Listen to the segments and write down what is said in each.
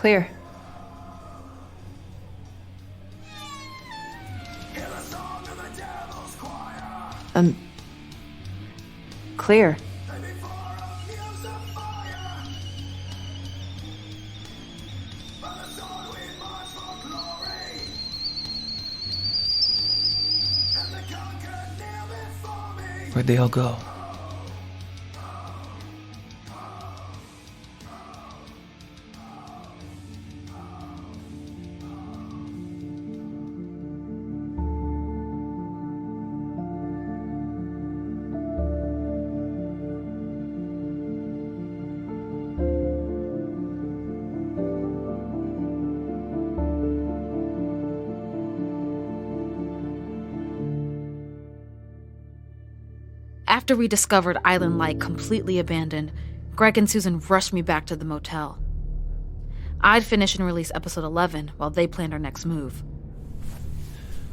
Clear. Clear. Where'd they all go? After we discovered Island Light completely abandoned, Greg and Susan rushed me back to the motel. I'd finish and release episode 11 while they planned our next move.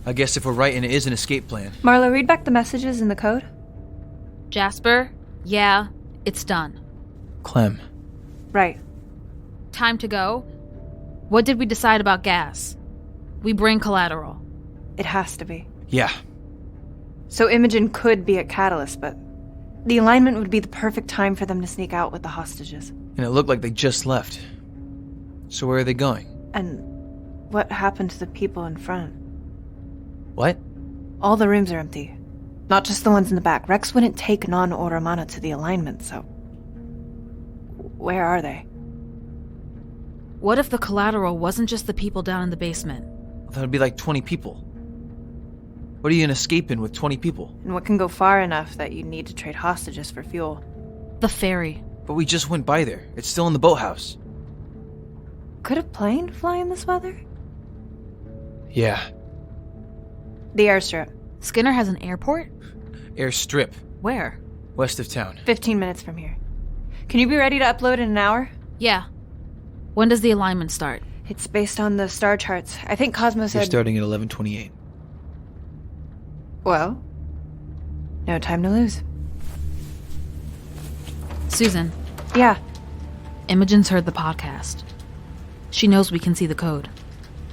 I guess if we're right and it is an escape plan. Marlo, read back the messages in the code. Jasper, yeah, it's done. Clem. Right. Time to go. What did we decide about gas? We bring collateral. It has to be. Yeah. So Imogen could be at Catalyst, but the alignment would be the perfect time for them to sneak out with the hostages. And it looked like they just left. So where are they going? And what happened to the people in front? What? All the rooms are empty. Not just the ones in the back. Rex wouldn't take non-Automata to the alignment, so... where are they? What if the collateral wasn't just the people down in the basement? That would be like 20 people. What are you gonna escape in with 20 people? And what can go far enough that you need to trade hostages for fuel? The ferry. But we just went by there. It's still in the boathouse. Could a plane fly in this weather? Yeah. The airstrip. Skinner has an airport? Airstrip. Where? West of town. 15 minutes from here. Can you be ready to upload in an hour? Yeah. When does the alignment start? It's based on the star charts. I think Cosmo They're said... starting at 11:28. Well, no time to lose. Susan, Yeah, Imogen's heard the podcast. She knows we can see the code.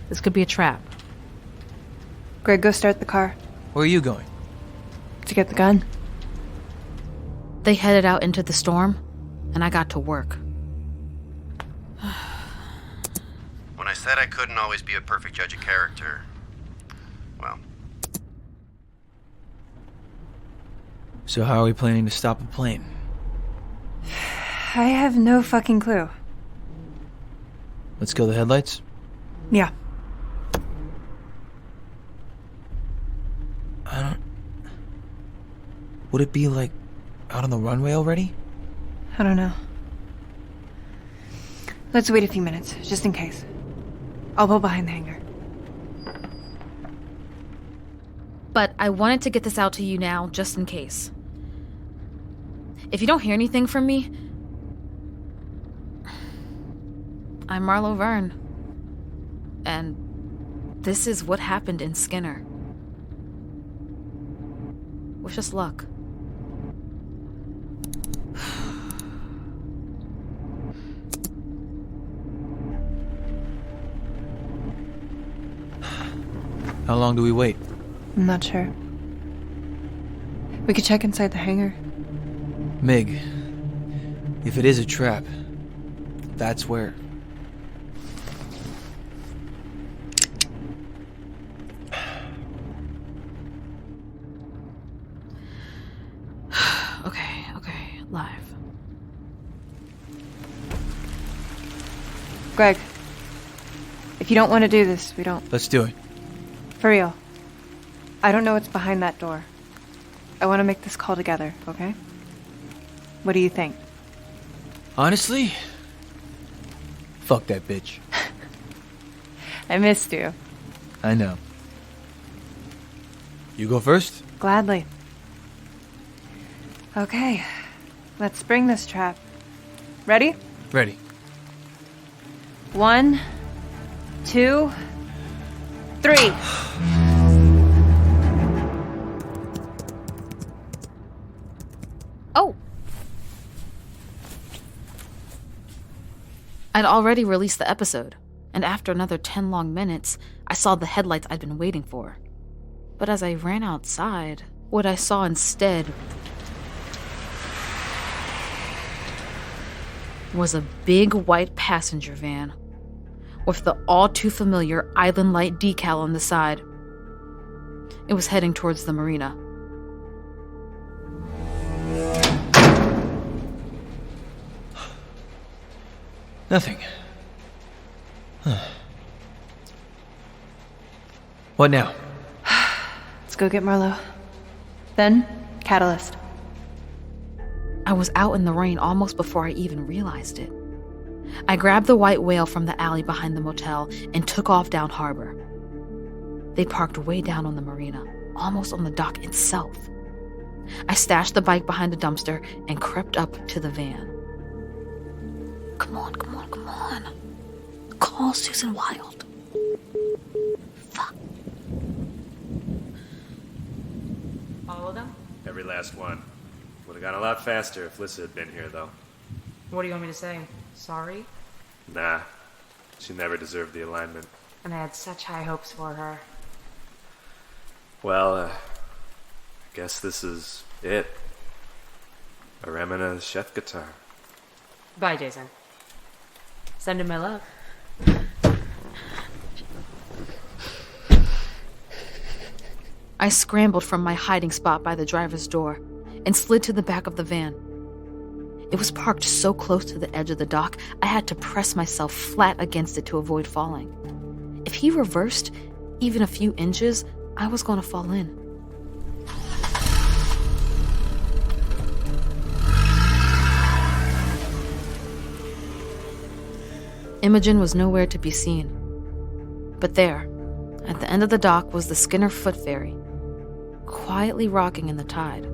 This could be a trap. Greg, go start the car. Where are you going? To get the gun. They headed out into the storm, and I got to work. When I said I couldn't always be a perfect judge of character, well... So how are we planning to stop a plane? I have no fucking clue. Let's kill the headlights? Yeah. Would it be like out on the runway already? I don't know. Let's wait a few minutes, just in case. I'll pull behind the hangar. But I wanted to get this out to you now, just in case. If you don't hear anything from me, I'm Marlo Verne. And this is what happened in Skinner. Wish us luck. How long do we wait? I'm not sure. We could check inside the hangar. Mig, if it is a trap, that's where. Okay, live. Greg, if you don't want to do this, we don't. Let's do it. For real. I don't know what's behind that door. I want to make this call together, okay? What do you think? Honestly, fuck that bitch. I missed you. I know. You go first? Gladly. Okay, let's spring this trap. Ready? Ready. 1, 2, 3. Oh! I'd already released the episode, and after another 10 long minutes, I saw the headlights I'd been waiting for. But as I ran outside, what I saw instead was a big white passenger van with the all-too-familiar Island Light decal on the side. It was heading towards the marina. Nothing. What now? Let's go get Marlo. Then, Catalyst. I was out in the rain almost before I even realized it. I grabbed the white whale from the alley behind the motel and took off down harbor. They parked way down on the marina, almost on the dock itself. I stashed the bike behind a dumpster and crept up to the van. Come on. Call Susan Wild. Fuck. All of them? Every last one. Would have gone a lot faster if Lissa had been here, though. What do you want me to say? Sorry? Nah. She never deserved the alignment. And I had such high hopes for her. Well, I guess this is it. A Remina chef guitar. Bye, Jason. Send him my love. I scrambled from my hiding spot by the driver's door and slid to the back of the van. It was parked so close to the edge of the dock, I had to press myself flat against it to avoid falling. If he reversed even a few inches, I was going to fall in. Imogen was nowhere to be seen. But there, at the end of the dock, was the Skinner Foot Ferry, quietly rocking in the tide.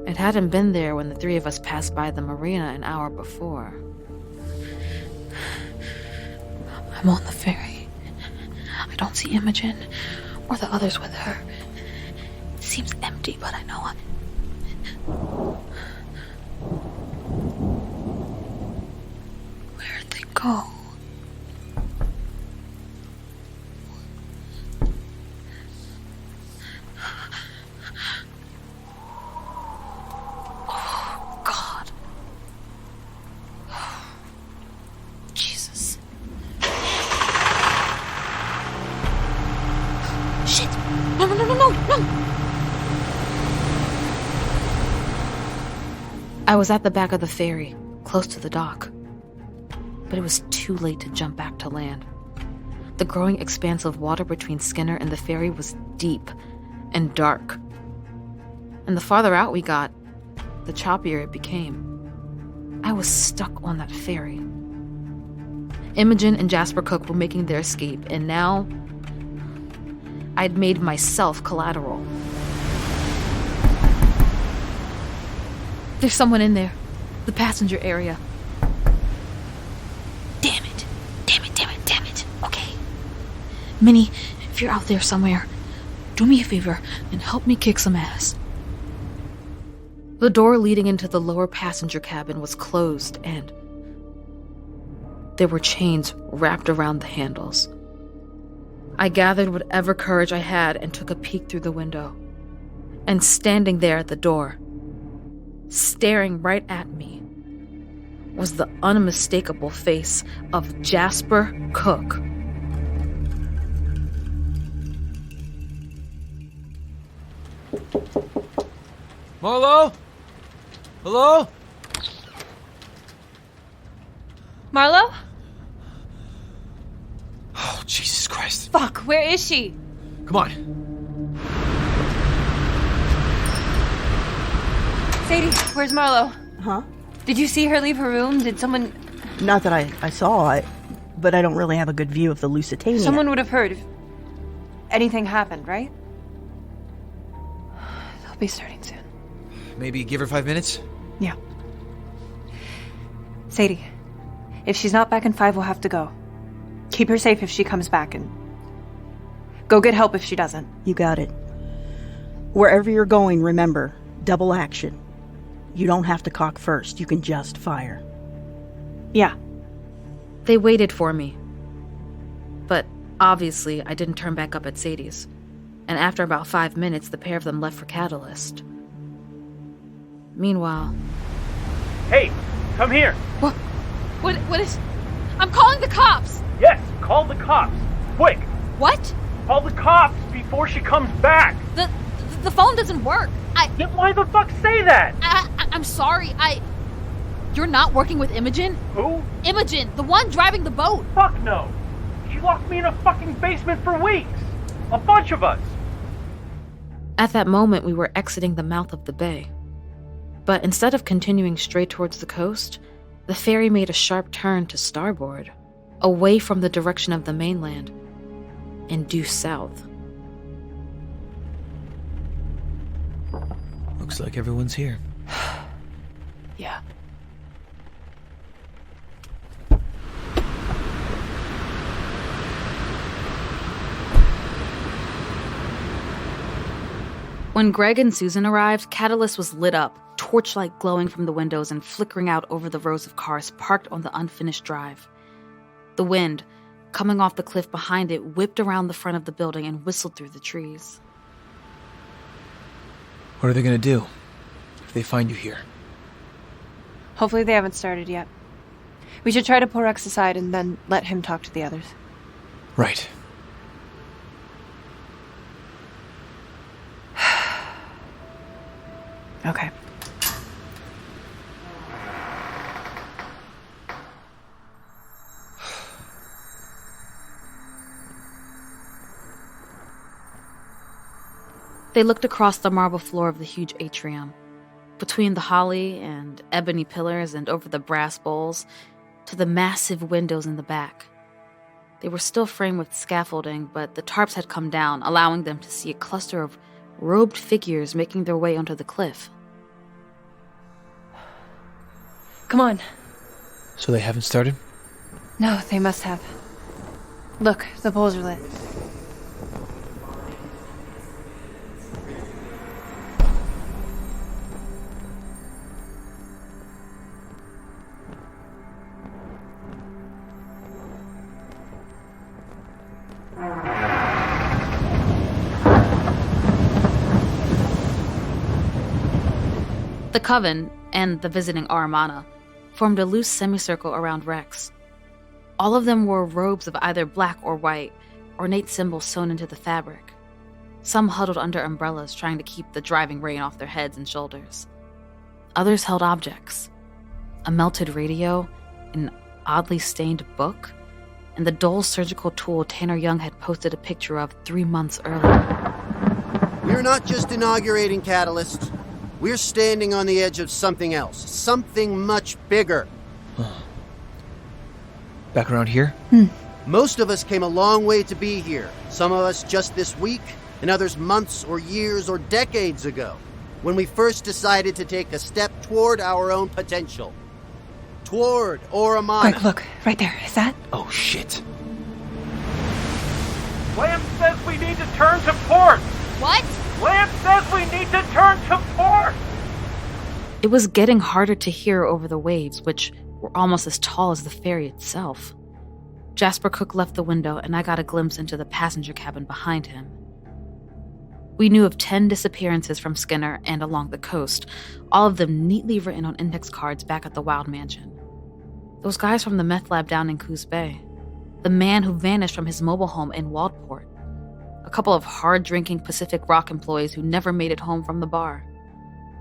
It hadn't been there when the three of us passed by the marina an hour before. I'm on the ferry. I don't see Imogen or the others with her. It seems empty, but I know where'd they go? I was at the back of the ferry, close to the dock. But it was too late to jump back to land. The growing expanse of water between Skinner and the ferry was deep and dark. And the farther out we got, the choppier it became. I was stuck on that ferry. Imogen and Jasper Cook were making their escape, and now I'd made myself collateral. There's someone in there. The passenger area. Damn it. Okay. Minnie, if you're out there somewhere, do me a favor and help me kick some ass. The door leading into the lower passenger cabin was closed, and there were chains wrapped around the handles. I gathered whatever courage I had and took a peek through the window. And standing there at the door, staring right at me, was the unmistakable face of Jasper Cook. Marlo? Hello? Marlo? Oh, Jesus Christ. Fuck, where is she? Come on. Sadie, where's Marlo? Huh? Did you see her leave her room? Did someone... Not that I saw it, but I don't really have a good view of the Lusitania. Someone would have heard if anything happened, right? They'll be starting soon. Maybe give her 5 minutes? Yeah. Sadie, if she's not back in 5, we'll have to go. Keep her safe if she comes back, and go get help if she doesn't. You got it. Wherever you're going, remember, double action. You don't have to cock first, you can just fire. Yeah. They waited for me. But obviously, I didn't turn back up at Sadie's. And after about 5 minutes, the pair of them left for Catalyst. Meanwhile... Hey, come here. What is... I'm calling the cops! Yes, call the cops. Quick, What? call the cops before she comes back. The phone doesn't work. Then why the fuck say that? I'm sorry, You're not working with Imogen? Who? Imogen, the one driving the boat. Fuck no. She locked me in a fucking basement for weeks. A bunch of us. At that moment, we were exiting the mouth of the bay. But instead of continuing straight towards the coast, the ferry made a sharp turn to starboard, away from the direction of the mainland, and due south. Looks like everyone's here. Yeah. When Greg and Susan arrived, Catalyst was lit up, torchlight glowing from the windows and flickering out over the rows of cars parked on the unfinished drive. The wind, coming off the cliff behind it, whipped around the front of the building and whistled through the trees. What are they gonna do if they find you here? Hopefully they haven't started yet. We should try to pull Rex aside and then let him talk to the others. Right. Okay. They looked across the marble floor of the huge atrium, between the holly and ebony pillars and over the brass bowls, to the massive windows in the back. They were still framed with scaffolding, but the tarps had come down, allowing them to see a cluster of robed figures making their way onto the cliff. Come on. So they haven't started? No, they must have. Look, the poles are lit. The Coven and the visiting Aramana formed a loose semicircle around Rex. All of them wore robes of either black or white, ornate symbols sewn into the fabric. Some huddled under umbrellas trying to keep the driving rain off their heads and shoulders. Others held objects. A melted radio, an oddly stained book, and the dull surgical tool Tanner Young had posted a picture of 3 months earlier. We're not just inaugurating Catalyst. We're standing on the edge of something else. Something much bigger. Back around here? Most of us came a long way to be here. Some of us just this week, and others months or years or decades ago, when we first decided to take a step toward our own potential. Toward Aramana. Greg, look, right there. Is that? Oh, shit. Lance says we need to turn to port. What? Lance says we need to turn to port. It was getting harder to hear over the waves, which were almost as tall as the ferry itself. Jasper Cook left the window, and I got a glimpse into the passenger cabin behind him. We knew of 10 disappearances from Skinner and along the coast, all of them neatly written on index cards back at the Wild Mansion. Those guys from the meth lab down in Coos Bay. The man who vanished from his mobile home in Waldport. A couple of hard-drinking Pacific Rock employees who never made it home from the bar.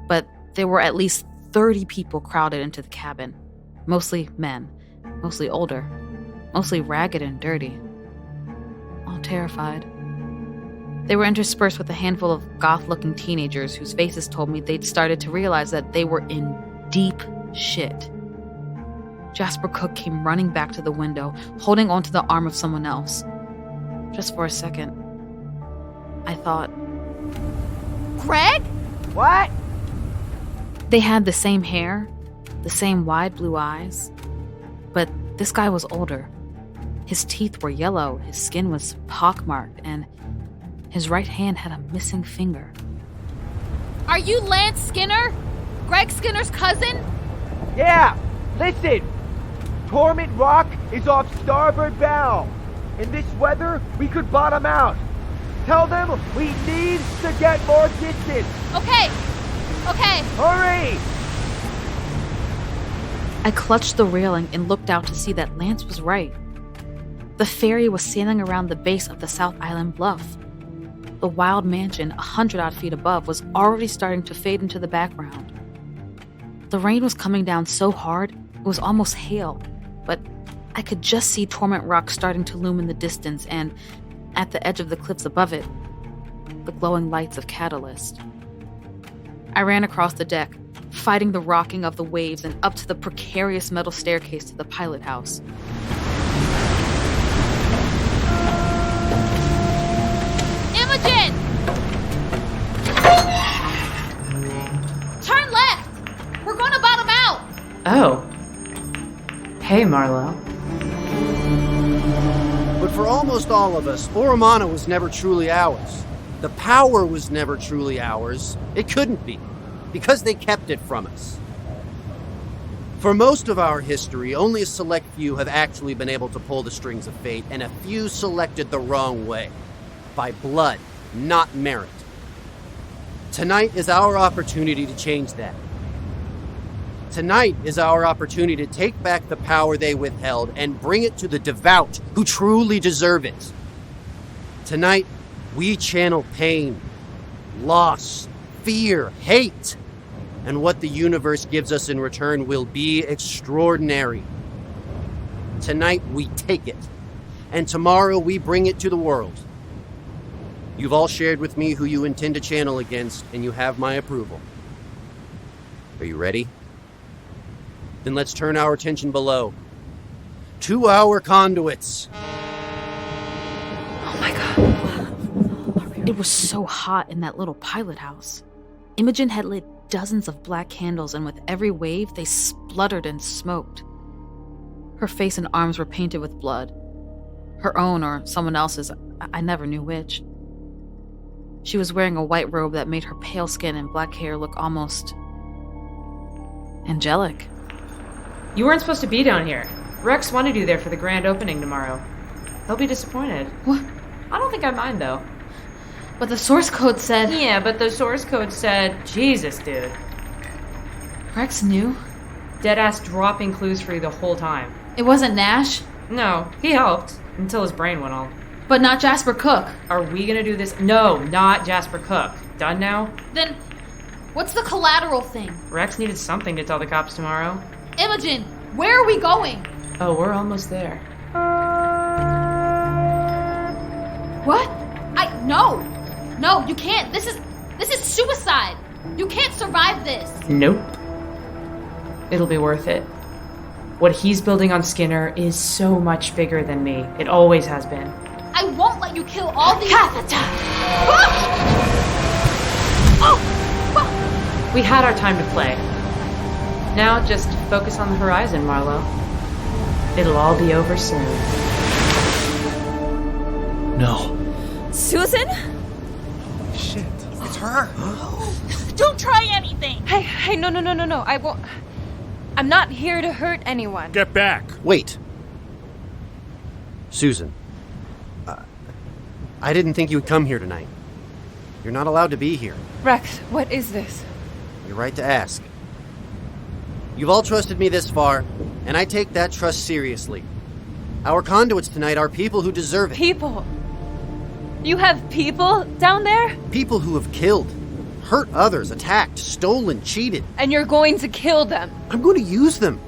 But there were at least 30 people crowded into the cabin. Mostly men, mostly older, mostly ragged and dirty. All terrified. They were interspersed with a handful of goth-looking teenagers whose faces told me they'd started to realize that they were in deep shit. Jasper Cook came running back to the window, holding onto the arm of someone else. Just for a second, I thought, Greg? What? They had the same hair, the same wide blue eyes, but this guy was older. His teeth were yellow, his skin was pockmarked, and his right hand had a missing finger. Are you Lance Skinner? Greg Skinner's cousin? Yeah, listen. Torment Rock is off starboard bow. In this weather, we could bottom out. Tell them we need to get more distance. Okay. Hurry! I clutched the railing and looked out to see that Lance was right. The ferry was sailing around the base of the South Island bluff. The wild mansion, 100-odd feet above, was already starting to fade into the background. The rain was coming down so hard, it was almost hail, but I could just see Torment Rock starting to loom in the distance and, at the edge of the cliffs above it, the glowing lights of Catalyst. I ran across the deck, fighting the rocking of the waves and up to the precarious metal staircase to the pilot house. Imogen! Turn left! We're gonna bottom out! Oh. Hey, Marlo. But for almost all of us, Oromana was never truly ours. The power was never truly ours. It couldn't be, because they kept it from us. For most of our history, only a select few have actually been able to pull the strings of fate, and a few selected the wrong way. By blood, not merit. Tonight is our opportunity to change that. Tonight is our opportunity to take back the power they withheld and bring it to the devout who truly deserve it. Tonight, we channel pain, loss, fear, hate, and what the universe gives us in return will be extraordinary. Tonight, we take it, and tomorrow we bring it to the world. You've all shared with me who you intend to channel against, and you have my approval. Are you ready? Then let's turn our attention below. To our conduits. Oh my god. It was so hot in that little pilot house. Imogen had lit dozens of black candles, and with every wave, they spluttered and smoked. Her face and arms were painted with blood. Her own or someone else's, I never knew which. She was wearing a white robe that made her pale skin and black hair look almost angelic. You weren't supposed to be down here. Rex wanted you there for the grand opening tomorrow. He'll be disappointed. What? I don't think I mind, though. But the source code said... Yeah, but the source code said... Jesus, dude. Rex knew? Deadass dropping clues for you the whole time. It wasn't Nash? No, he helped. Until his brain went all... But not Jasper Cook. Are we gonna do this? No, not Jasper Cook. Done now? Then, what's the collateral thing? Rex needed something to tell the cops tomorrow. Imogen, where are we going? Oh, we're almost there. What? No, you can't. This is suicide. You can't survive this. Nope. It'll be worth it. What he's building on Skinner is so much bigger than me. It always has been. I won't let you kill all these... We had our time to play. Now just focus on the horizon, Marlo. It'll all be over soon. No. Susan? Shit, it's her. Don't try anything! Hey, no. I won't. I'm not here to hurt anyone. Get back! Wait. Susan. I didn't think you would come here tonight. You're not allowed to be here. Rex, what is this? You're right to ask. You've all trusted me this far, and I take that trust seriously. Our conduits tonight are people who deserve it. People? You have people down there? People who have killed, hurt others, attacked, stolen, cheated. And you're going to kill them? I'm going to use them.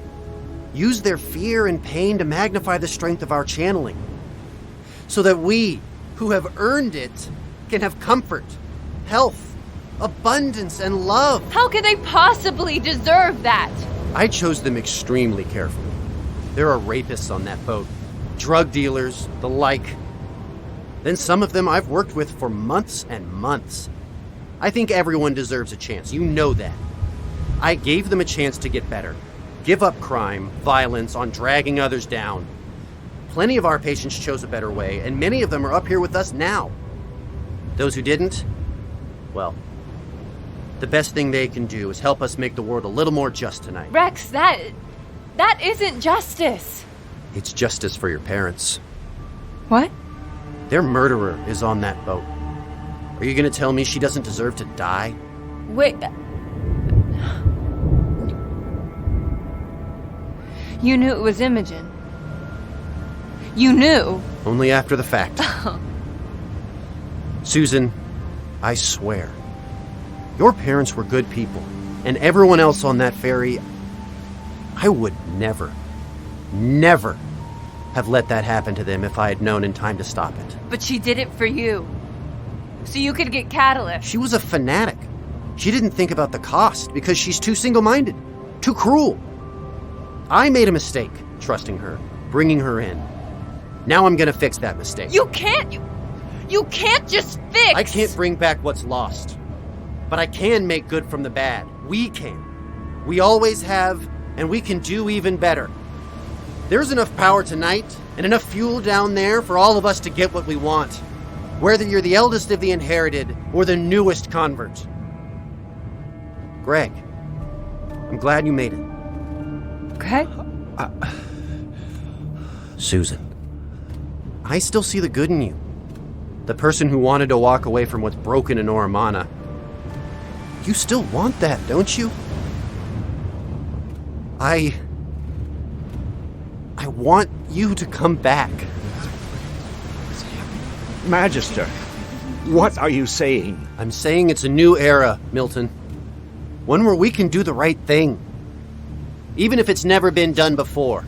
Use their fear and pain to magnify the strength of our channeling. So that we, who have earned it, can have comfort, health, abundance, and love. How could they possibly deserve that? I chose them extremely carefully. There are rapists on that boat, drug dealers, the like. Then some of them I've worked with for months and months. I think everyone deserves a chance. You know that. I gave them a chance to get better. Give up crime, violence, on dragging others down. Plenty of our patients chose a better way, and many of them are up here with us now. Those who didn't, well, the best thing they can do is help us make the world a little more just tonight. Rex, that... That isn't justice. It's justice for your parents. What? Their murderer is on that boat. Are you gonna tell me she doesn't deserve to die? Wait. You knew it was Imogen. You knew. Only after the fact. Susan, I swear, your parents were good people, and everyone else on that ferry, I would never have let that happen to them if I had known in time to stop it. But she did it for you. So you could get Catalyst. She was a fanatic. She didn't think about the cost because she's too single-minded, too cruel. I made a mistake trusting her, bringing her in. Now I'm gonna fix that mistake. You can't just fix! I can't bring back what's lost. But I can make good from the bad. We can. We always have, and we can do even better. There's enough power tonight, and enough fuel down there for all of us to get what we want. Whether you're the eldest of the inherited, or the newest convert. Greg, I'm glad you made it. Greg? Susan, I still see the good in you. The person who wanted to walk away from what's broken in Oromana. You still want that, don't you? I want you to come back. Magister, what are you saying? I'm saying it's a new era, Milton. One where we can do the right thing. Even if it's never been done before.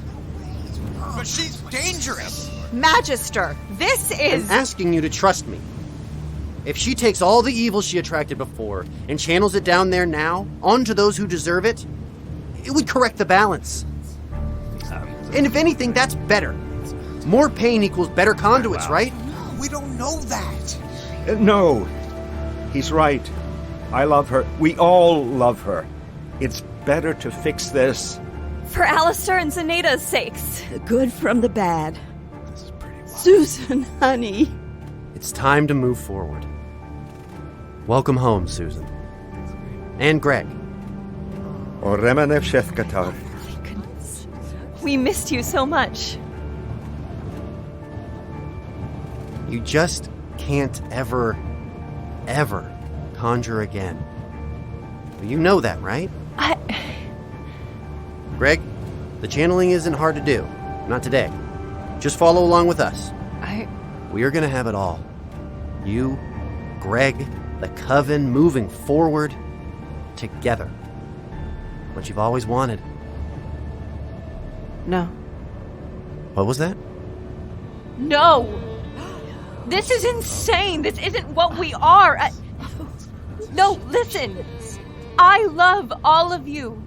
But she's dangerous! Magister, this is... I'm asking you to trust me. If she takes all the evil she attracted before and channels it down there now, onto those who deserve it, it would correct the balance. And if anything, that's better. More pain equals better conduits, right? We don't know that. No. He's right. I love her. We all love her. It's better to fix this. For Alistair and Zeneda's sakes. The good from the bad. Susan, honey. It's time to move forward. Welcome home, Susan. And Greg. Oremenev Shethkatar. We missed you so much. You just can't ever conjure again. You know that, right? Greg, the channeling isn't hard to do. Not today. Just follow along with us. We are gonna have it all. You, Greg, the Coven moving forward together. What you've always wanted. No. What was that? No! This is insane! This isn't what we are! No, listen! I love all of you!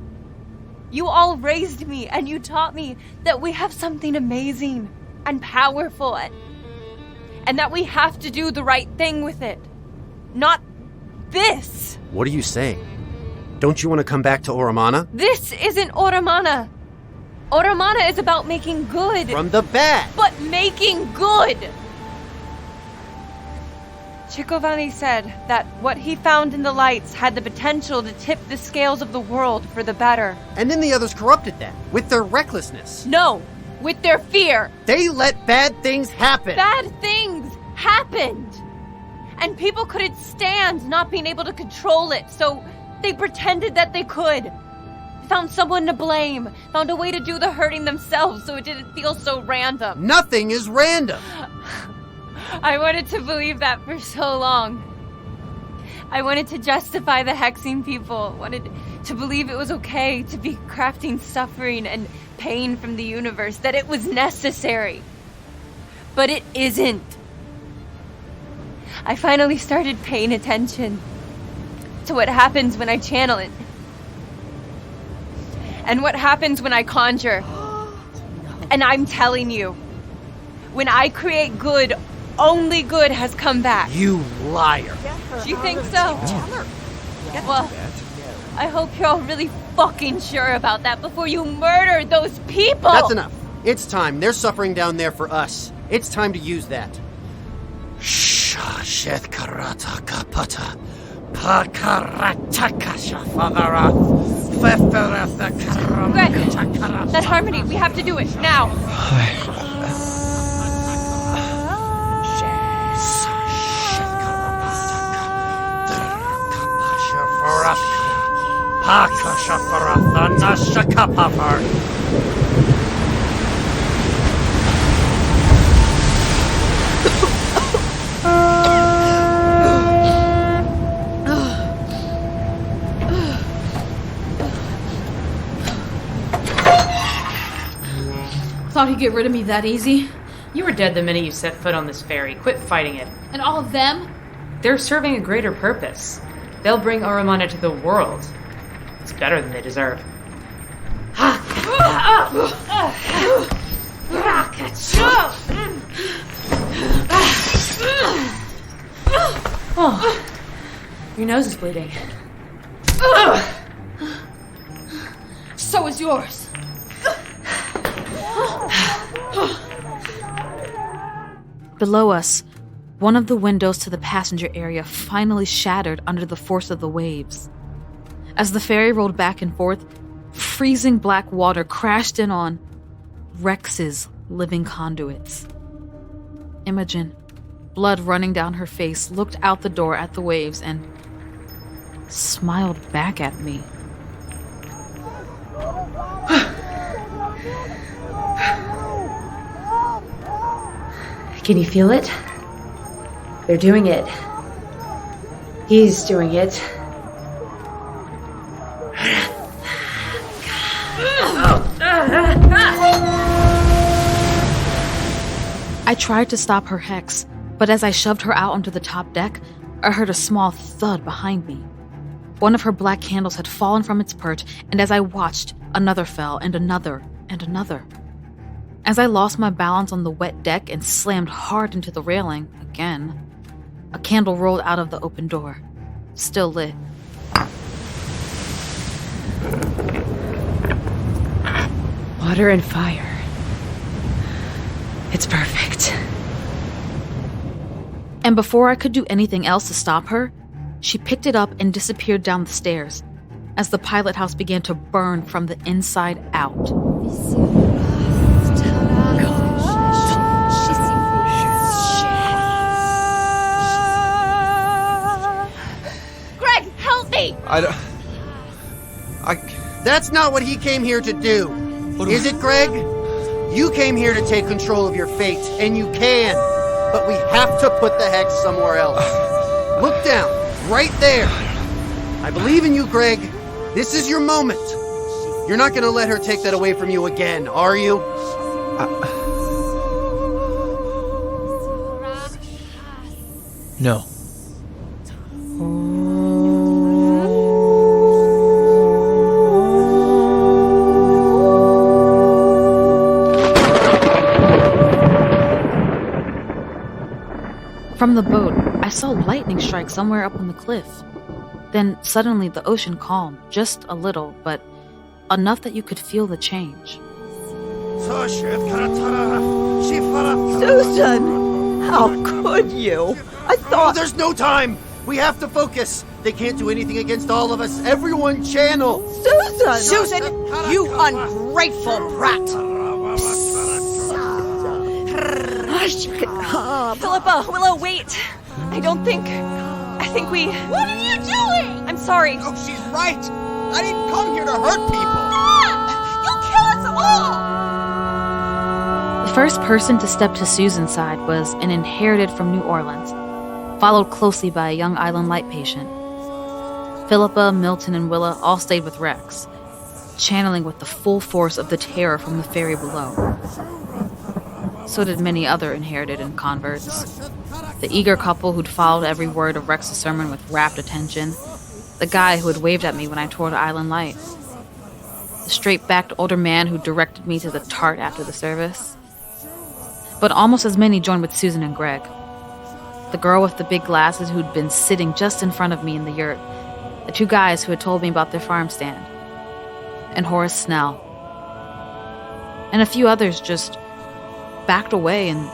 You all raised me, and you taught me that we have something amazing and powerful, and that we have to do the right thing with it. Not this! What are you saying? Don't you want to come back to Oromana? This isn't Oromana! Oromana is about making good. From the bad! But making good! Chikovani said that what he found in the lights had the potential to tip the scales of the world for the better. And then the others corrupted that, with their recklessness. No, with their fear. They let bad things happen. Bad things happened. And people couldn't stand not being able to control it, so they pretended that they could. Found someone to blame, found a way to do the hurting themselves so it didn't feel so random. Nothing is random. I wanted to believe that for so long. I wanted to justify the hexing people, wanted to believe it was okay to be crafting suffering and pain from the universe, that it was necessary. But it isn't. I finally started paying attention to what happens when I channel it. And what happens when I conjure. And I'm telling you, when I create good, only good has come back. You liar. Do you think so? Well, I hope you're all really fucking sure about that before you murder those people! That's enough. It's time. They're suffering down there for us. It's time to use that. Sheth karata kapata. Pakarata kashafavara. Greg! That harmony, we have to do it, now! Thought he'd get rid of me that easy. You were dead the minute you set foot on this ferry. Quit fighting it. And all of them? They're serving a greater purpose. They'll bring Aramana to the world. It's better than they deserve. Oh, your nose is bleeding. So is yours. Below us, one of the windows to the passenger area finally shattered under the force of the waves. As the ferry rolled back and forth, freezing black water crashed in on Rex's living conduits. Imogen, blood running down her face, looked out the door at the waves and smiled back at me. Can you feel it? They're doing it. He's doing it. I tried to stop her hex, but as I shoved her out onto the top deck, I heard a small thud behind me. One of her black candles had fallen from its perch, and as I watched, another fell, and another, and another. As I lost my balance on the wet deck and slammed hard into the railing, again, a candle rolled out of the open door, still lit. Water and fire. It's perfect. And before I could do anything else to stop her, she picked it up and disappeared down the stairs as the pilot house began to burn from the inside out. Greg, help me! That's not what he came here to do. Is it, Greg? You came here to take control of your fate, and you can. But we have to put the hex somewhere else. Look down, right there. I believe in you, Greg. This is your moment. You're not going to let her take that away from you again, are you? No. From the boat, I saw lightning strike somewhere up on the cliff. Then suddenly the ocean calmed, just a little, but enough that you could feel the change. Susan! How could you? I thought... There's no time! We have to focus! They can't do anything against all of us! Everyone channel! Susan! Susan, you ungrateful brat! Philippa, Willow, wait! I think we... What are you doing? I'm sorry. Oh, she's right. I didn't come here to hurt people. You'll kill us all! The first person to step to Susan's side was an inherited from New Orleans, followed closely by a young Island Light patient. Philippa, Milton, and Willa all stayed with Rex, channeling with the full force of the terror from the ferry below. So did many other inherited and converts. The eager couple who'd followed every word of Rex's sermon with rapt attention. The guy who had waved at me when I toured Island Light. The straight-backed older man who directed me to the tart after the service. But almost as many joined with Susan and Greg. The girl with the big glasses who'd been sitting just in front of me in the yurt. The two guys who had told me about their farm stand. And Horace Snell. And a few others just backed away and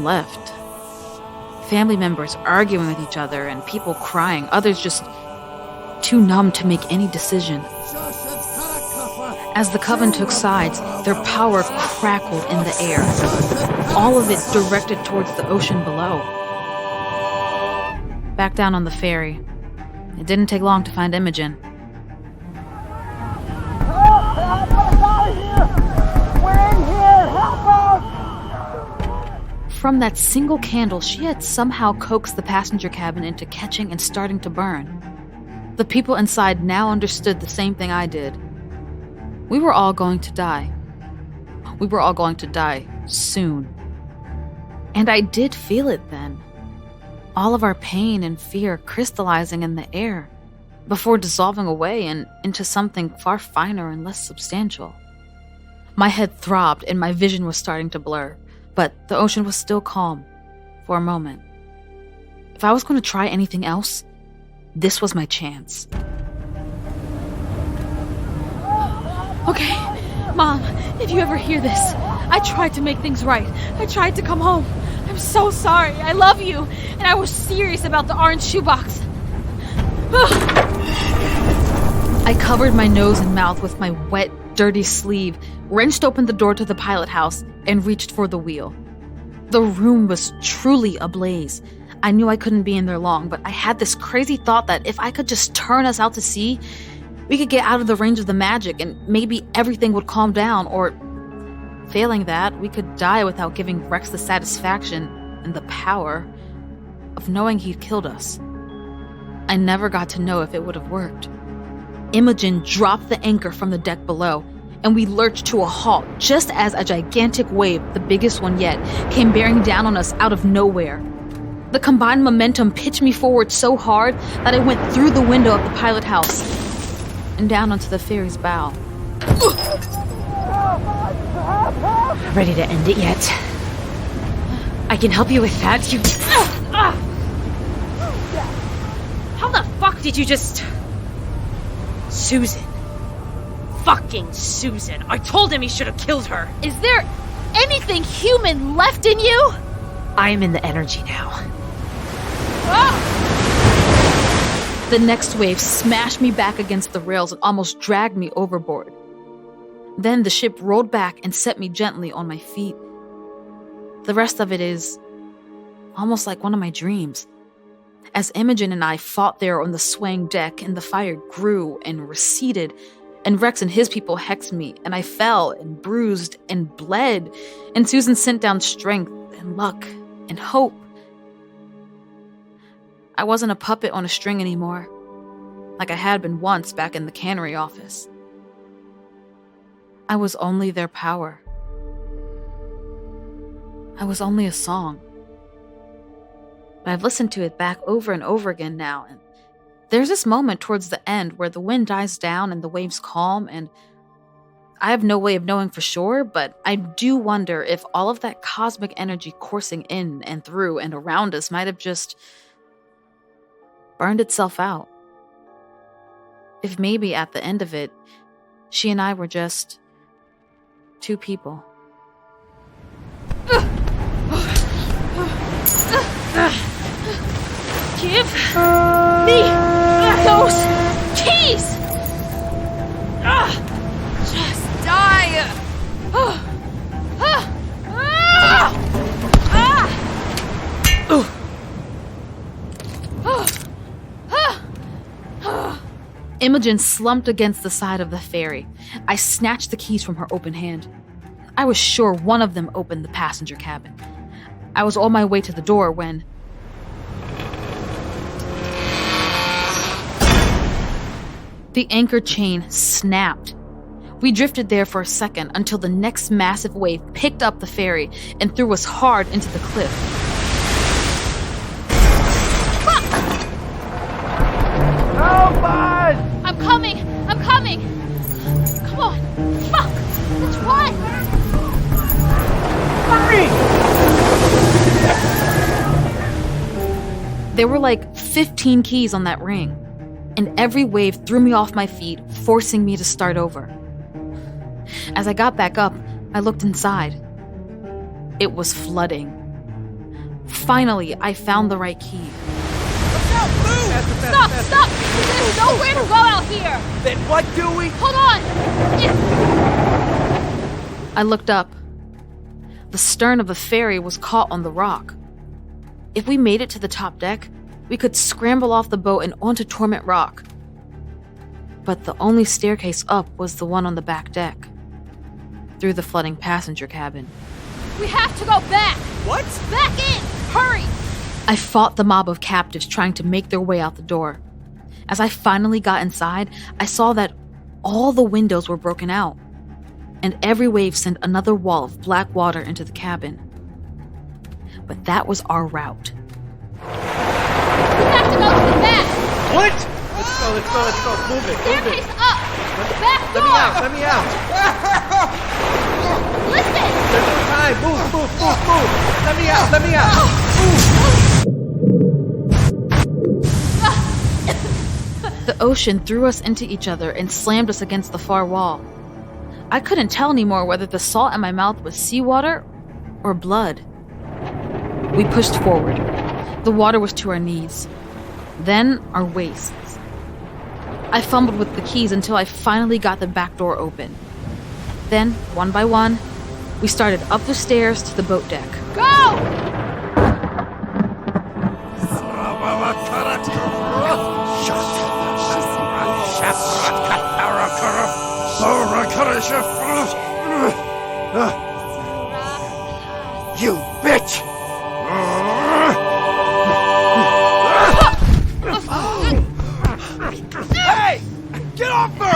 left. Family members arguing with each other and people crying, others just too numb to make any decision. As the coven took sides, their power crackled in the air, all of it directed towards the ocean below. Back down on the ferry, it didn't take long to find Imogen. From that single candle, she had somehow coaxed the passenger cabin into catching and starting to burn. The people inside now understood the same thing I did. We were all going to die. We were all going to die soon. And I did feel it then. All of our pain and fear crystallizing in the air before dissolving away and into something far finer and less substantial. My head throbbed and my vision was starting to blur, but the ocean was still calm for a moment. If I was going to try anything else, this was my chance. Okay, Mom, if you ever hear this, I tried to make things right. I tried to come home. I'm so sorry. I love you. And I was serious about the orange shoebox. I covered my nose and mouth with my wet, dirty sleeve, wrenched open the door to the pilot house, and reached for the wheel. The room was truly ablaze. I knew I couldn't be in there long, but I had this crazy thought that if I could just turn us out to sea, we could get out of the range of the magic and maybe everything would calm down, or failing that, we could die without giving Rex the satisfaction and the power of knowing he'd killed us. I never got to know if it would have worked. Imogen dropped the anchor from the deck below, and we lurched to a halt just as a gigantic wave, the biggest one yet, came bearing down on us out of nowhere. The combined momentum pitched me forward so hard that I went through the window of the pilot house and down onto the ferry's bow. Ready to end it yet? I can help you with that. How the fuck did you just... Susan. Fucking Susan. I told him he should have killed her. Is there anything human left in you? I am in the energy now. The next wave smashed me back against the rails and almost dragged me overboard. Then the ship rolled back and set me gently on my feet. The rest of it is almost like one of my dreams. As Imogen and I fought there on the swaying deck and the fire grew and receded, and Rex and his people hexed me, and I fell and bruised and bled, and Susan sent down strength and luck and hope. I wasn't a puppet on a string anymore, like I had been once back in the cannery office. I was only their power. I was only a song. But I've listened to it back over and over again now, and there's this moment towards the end where the wind dies down and the waves calm, and I have no way of knowing for sure, but I do wonder if all of that cosmic energy coursing in and through and around us might have just burned itself out. If maybe at the end of it, she and I were just two people. Give me those keys! Just die! Imogen slumped against the side of the ferry. I snatched the keys from her open hand. I was sure one of them opened the passenger cabin. I was on my way to the door when... the anchor chain snapped. We drifted there for a second until the next massive wave picked up the ferry and threw us hard into the cliff. Help us! I'm coming! I'm coming! Come on! Fuck! Let's run! Hurry! There were like 15 keys on that ring, and every wave threw me off my feet, forcing me to start over. As I got back up, I looked inside. It was flooding. Finally, I found the right key. Stop! There's nowhere to go out here! Then what do we... Hold on! I looked up. The stern of the ferry was caught on the rock. If we made it to the top deck, we could scramble off the boat and onto Torment Rock. But the only staircase up was the one on the back deck, through the flooding passenger cabin. We have to go back! What? Back in! Hurry! I fought the mob of captives trying to make their way out the door. As I finally got inside, I saw that all the windows were broken out, and every wave sent another wall of black water into the cabin. But that was our route. We have to go to the back! What? Let's go. Move it. Staircase up! Back door! Let me out. Listen! There's no time. Move. Let me out. The ocean threw us into each other and slammed us against the far wall. I couldn't tell anymore whether the salt in my mouth was seawater or blood. We pushed forward. The water was to our knees, then our waists. I fumbled with the keys until I finally got the back door open. Then, one by one, we started up the stairs to the boat deck. Go! You bitch! Hey! Get off her!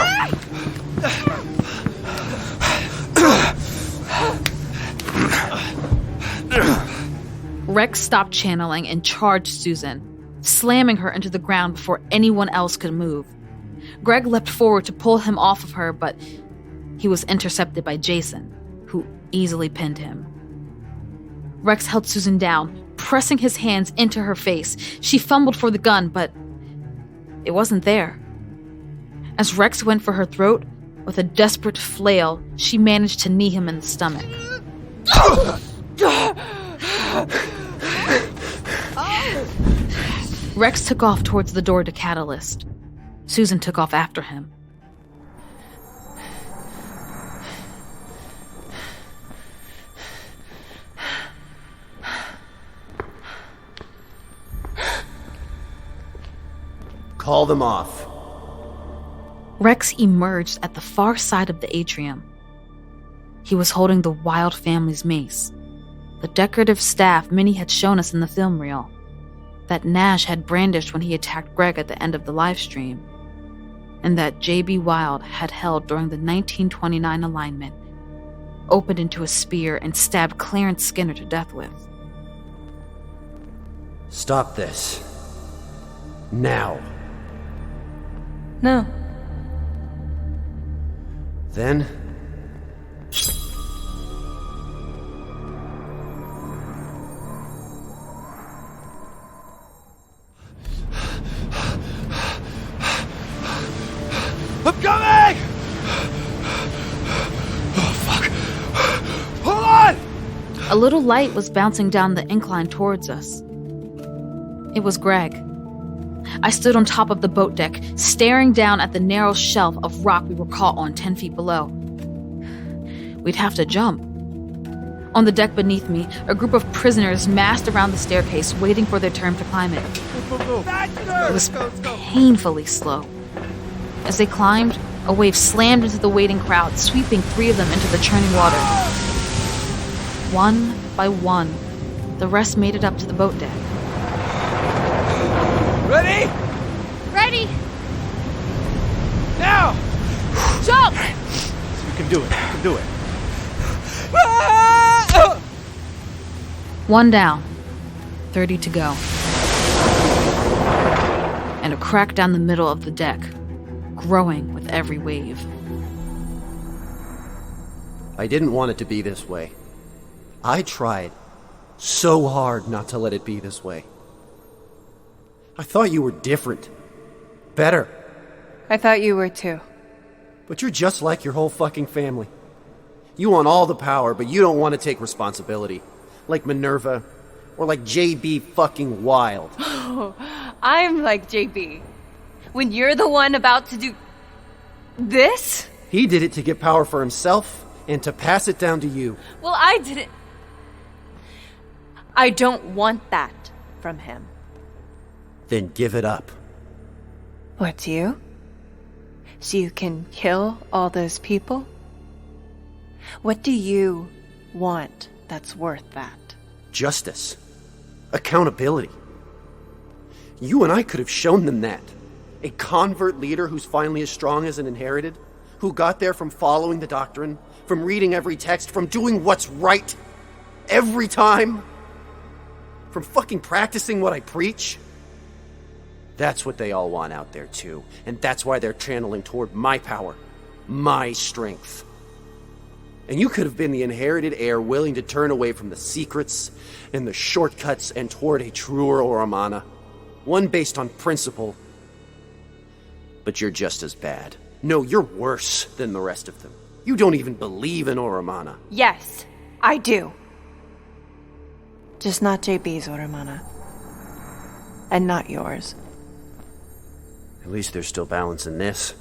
Rex stopped channeling and charged Susan, slamming her into the ground before anyone else could move. Greg leapt forward to pull him off of her, but he was intercepted by Jason, who easily pinned him. Rex held Susan down, pressing his hands into her face. She fumbled for the gun, but it wasn't there. As Rex went for her throat, with a desperate flail, she managed to knee him in the stomach. Rex took off towards the door to Catalyst. Susan took off after him. Call them off. Rex emerged at the far side of the atrium. He was holding the Wild family's mace, the decorative staff Minnie had shown us in the film reel, that Nash had brandished when he attacked Greg at the end of the live stream, and that J.B. Wild had held during the 1929 alignment, opened into a spear and stabbed Clarence Skinner to death with. Stop this. Now. No. Then... I'm coming! Oh, fuck. Hold on! A little light was bouncing down the incline towards us. It was Greg. I stood on top of the boat deck, staring down at the narrow shelf of rock we were caught on 10 feet below. We'd have to jump. On the deck beneath me, a group of prisoners massed around the staircase, waiting for their turn to climb it. It was painfully slow. As they climbed, a wave slammed into the waiting crowd, sweeping 3 of them into the churning water. One by one, the rest made it up to the boat deck. Ready? Ready! Now! Jump! You can do it. One down, 30 to go. And a crack down the middle of the deck, growing with every wave. I didn't want it to be this way. I tried so hard not to let it be this way. I thought you were different. Better. I thought you were too. But you're just like your whole fucking family. You want all the power, but you don't want to take responsibility. Like Minerva, or like J.B. fucking Wild. I'm like JB. When you're the one about to do this? He did it to get power for himself and to pass it down to you. Well, I didn't. I don't want that from him. Then give it up. What, you? So you can kill all those people? What do you want that's worth that? Justice. Accountability. You and I could have shown them that. A convert leader who's finally as strong as an inherited, who got there from following the doctrine, from reading every text, from doing what's right every time, from fucking practicing what I preach. That's what they all want out there too, and that's why they're channeling toward my power, my strength. And you could have been the inherited heir willing to turn away from the secrets and the shortcuts and toward a truer Oramana, one based on principle. But you're just as bad. No, you're worse than the rest of them. You don't even believe in Oramana. Yes, I do. Just not JB's Oramana. And not yours. At least there's still balance in this.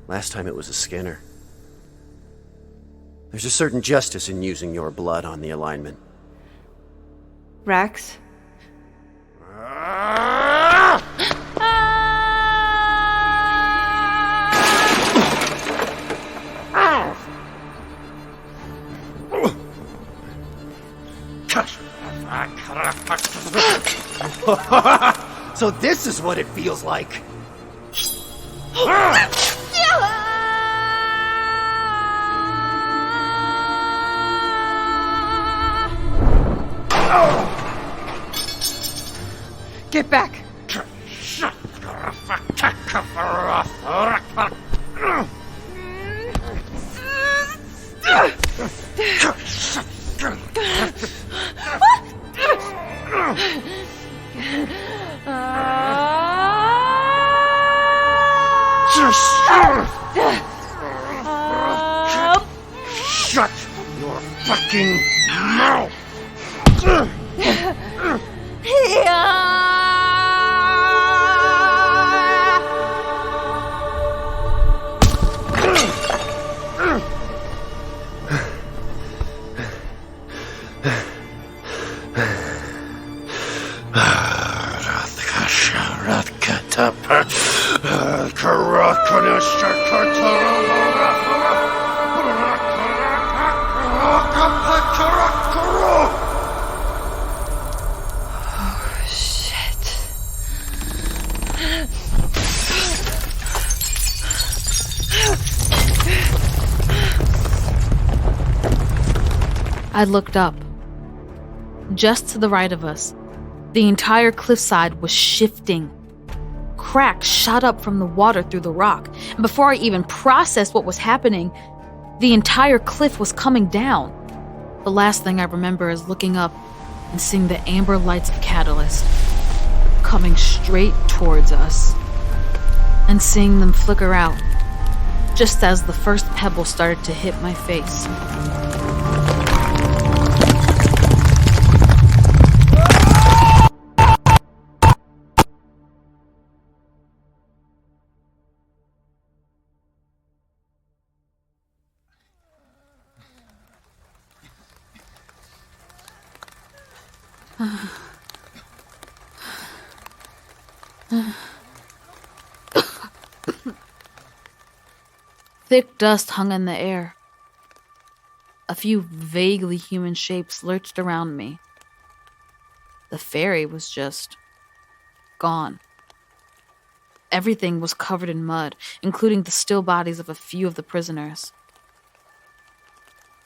Last time it was a Skinner. There's a certain justice in using your blood on the alignment. Rex? So this is what it feels like. Get back! Shut your fucking mouth! I looked up. Just to the right of us, the entire cliffside was shifting. Cracks shot up from the water through the rock, and before I even processed what was happening, the entire cliff was coming down. The last thing I remember is looking up and seeing the amber lights of Catalyst coming straight towards us, and seeing them flicker out just as the first pebble started to hit my face. Thick dust hung in the air. A few vaguely human shapes lurched around me. The ferry was just gone. Everything was covered in mud, including the still bodies of a few of the prisoners.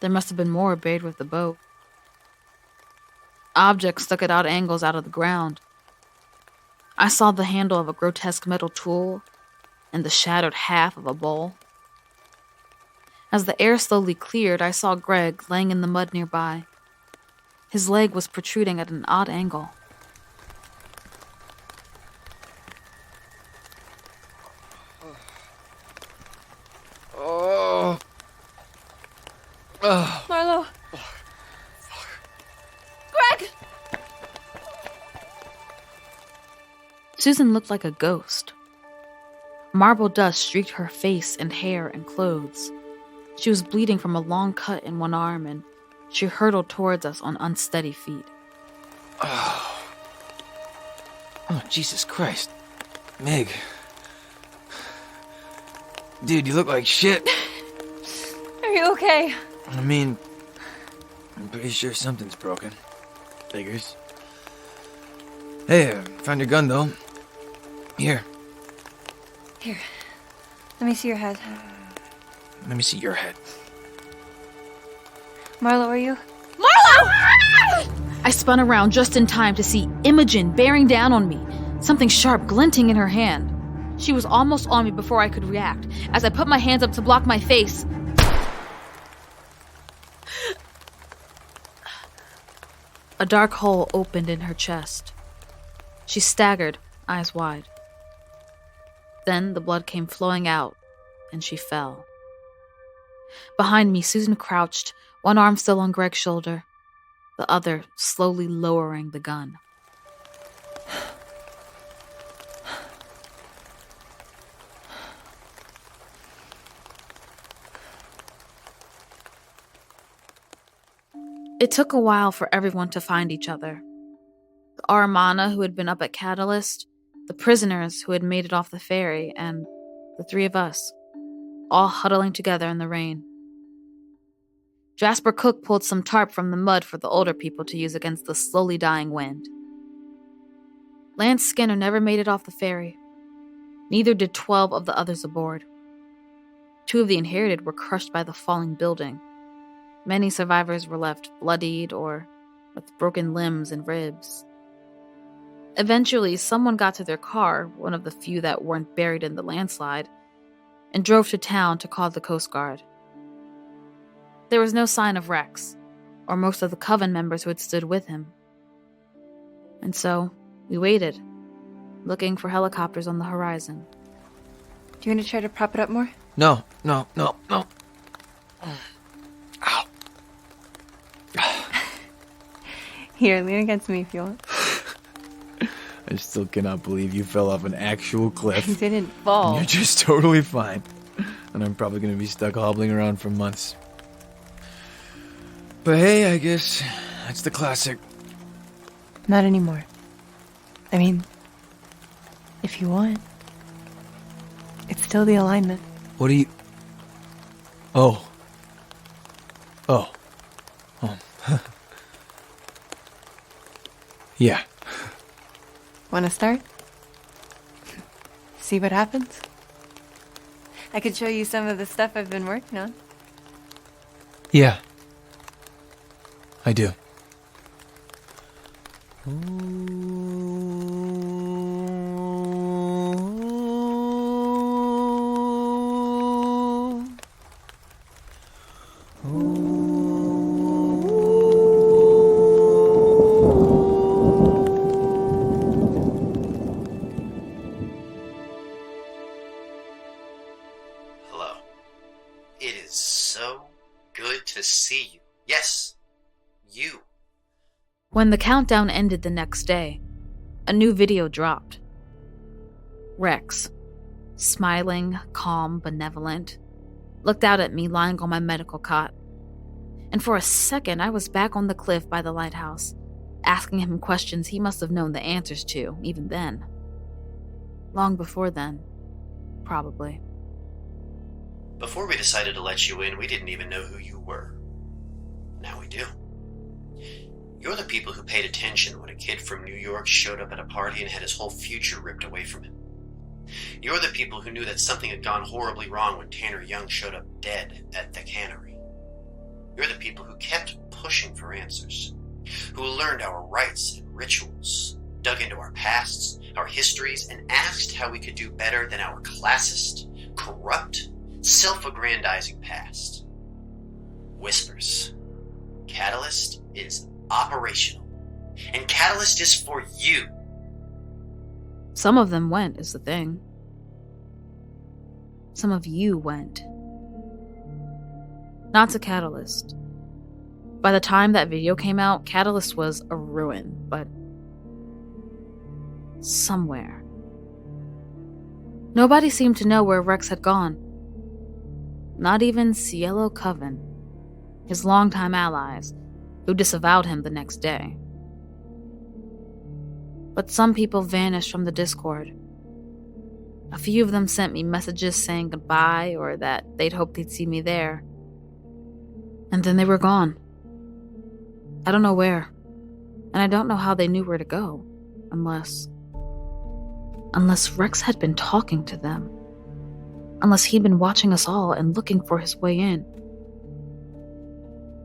There must have been more buried with the boat. Objects stuck at odd angles out of the ground. I saw the handle of a grotesque metal tool and the shattered half of a bowl. As the air slowly cleared, I saw Greg laying in the mud nearby. His leg was protruding at an odd angle. Marlo. Greg! Susan looked like a ghost. Marble dust streaked her face and hair and clothes. She was bleeding from a long cut in one arm, and she hurtled towards us on unsteady feet. Oh, Jesus Christ. Meg. Dude, you look like shit. Are you okay? I mean, I'm pretty sure something's broken. Figures. Hey, found your gun, though. Here. Here. Let me see your head. Let me see your head. Marlo, are you? Marlo! I spun around just in time to see Imogen bearing down on me, something sharp glinting in her hand. She was almost on me before I could react, as I put my hands up to block my face. A dark hole opened in her chest. She staggered, eyes wide. Then the blood came flowing out, and she fell. Behind me, Susan crouched, one arm still on Greg's shoulder, the other slowly lowering the gun. It took a while for everyone to find each other. The Aramana who had been up at Catalyst, the prisoners who had made it off the ferry, and the three of us, all huddling together in the rain. Jasper Cook pulled some tarp from the mud for the older people to use against the slowly dying wind. Lance Skinner never made it off the ferry. Neither did 12 of the others aboard. 2 of the inherited were crushed by the falling building. Many survivors were left bloodied or with broken limbs and ribs. Eventually, someone got to their car, one of the few that weren't buried in the landslide, and drove to town to call the Coast Guard. There was no sign of Rex, or most of the Coven members who had stood with him. And so, we waited, looking for helicopters on the horizon. Do you want to try to prop it up more? No. Here, lean against me if you want. I still cannot believe you fell off an actual cliff. I didn't fall. You're just totally fine. And I'm probably going to be stuck hobbling around for months. But hey, I guess that's the classic. Not anymore. I mean, if you want. It's still the alignment. What do you... Oh. Yeah. Want to start? See what happens? I could show you some of the stuff I've been working on. Yeah. I do. Hello. It is so good to see you. Yes, you. When the countdown ended the next day, a new video dropped. Rex, smiling, calm, benevolent, looked out at me lying on my medical cot. And for a second, I was back on the cliff by the lighthouse, asking him questions he must have known the answers to, even then. Long before then, probably. Before we decided to let you in, we didn't even know who you were. Now we do. You're the people who paid attention when a kid from New York showed up at a party and had his whole future ripped away from him. You're the people who knew that something had gone horribly wrong when Tanner Young showed up dead at the cannery. You're the people who kept pushing for answers, who learned our rites and rituals, dug into our pasts, our histories, and asked how we could do better than our classist, corrupt, self-aggrandizing past. Whispers. Catalyst is operational, and Catalyst is for you. Some of them went, is the thing. Some of you went. Not to Catalyst. By the time that video came out, Catalyst was a ruin, but somewhere, Nobody seemed to know where Rex had gone. Not even Cielo Coven, his longtime allies, who disavowed him the next day. But some people vanished from the Discord. A few of them sent me messages saying goodbye or that they'd hoped they'd see me there. And then they were gone. I don't know where. And I don't know how they knew where to go. Unless Rex had been talking to them. Unless he'd been watching us all and looking for his way in.